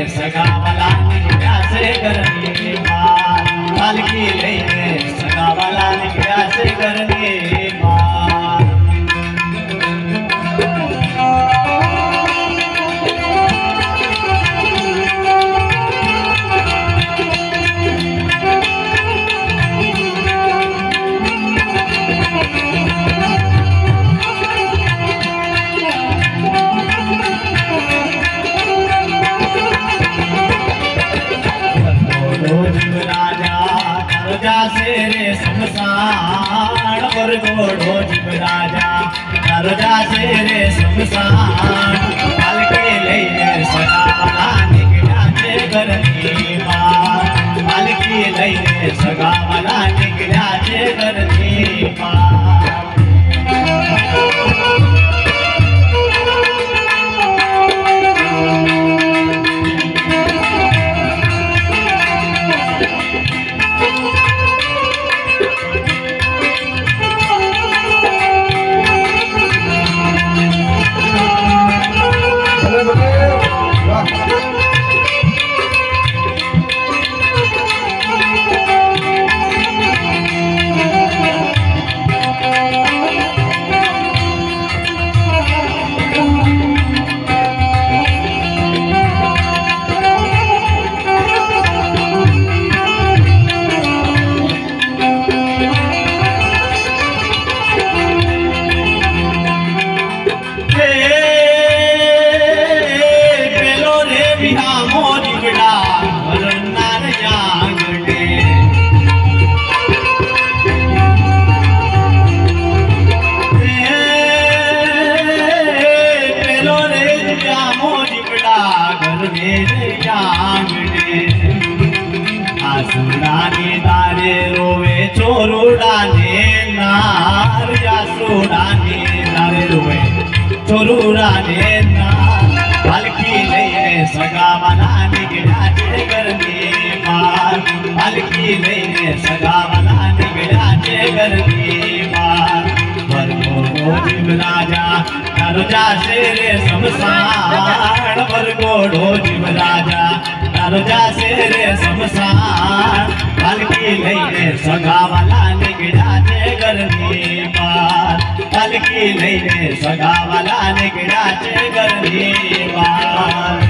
સગાવાલા નીકળ્યા છે ઘરની બહાર પાલકી લઈને સગાવાલા નીકળ્યા છે ઘરની બહાર जासे रे शमशान पर घोड़ो जीव राजा तारो जासे रे शमशान पालकी लईने सगावाला निकळ्या छे घरनी बहार पालकी लईने सगावाला निकळ्या छे घरनी बहार आसुडाने दारे रोवे चोरुडाने नार आसुडाने दारे रोवे चोरुडाने नार पालकी लईने सगावाला निकळ्या छे घरनी बहार पालकी लईने सगावाला निकळ्या छे घरनी बहार भरगोडो जीव राजा तारो जासे रे शमशान भरगोडो जीव राजा तारो जासे रे शमशान पालकी लईने सगावाला निकळ्या छे घरनी बहार पालकी लईने सगावाला निकळ्या छे घरनी बहार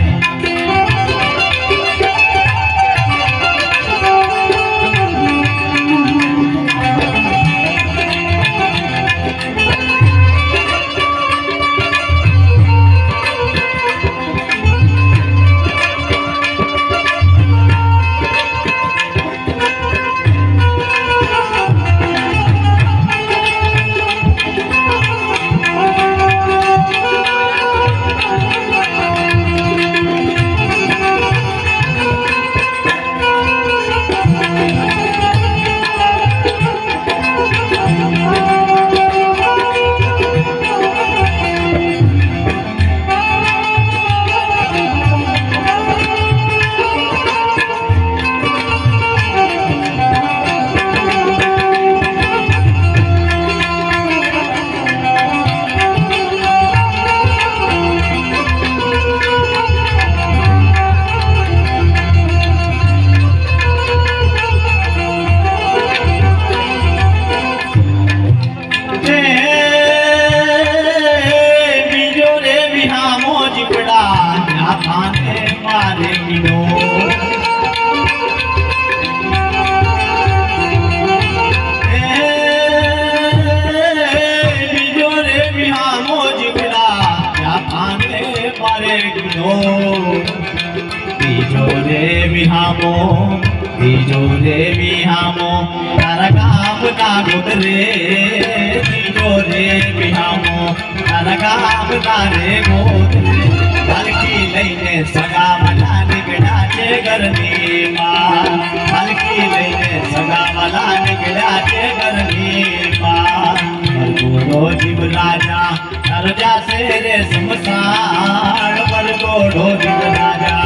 तीजो रे बिहामो तारा गाम ना गोदरे तीजो रे बिहामो तारा गाम ना रे गोदरे पालकी लईने सगावाला निकळ्या छे घरनी बहार पालकी लईने सगावाला निकळ्या छे घरनी बहार भरगोडो जीव राजा तारो जासे रे शमशान भरगोडो जीव राजा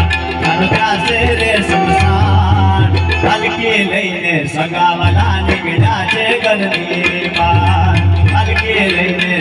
तारो जासे रे शमशान पालकी लईने सगावाला निकळ्या छे घरनी बहार पालकी लईने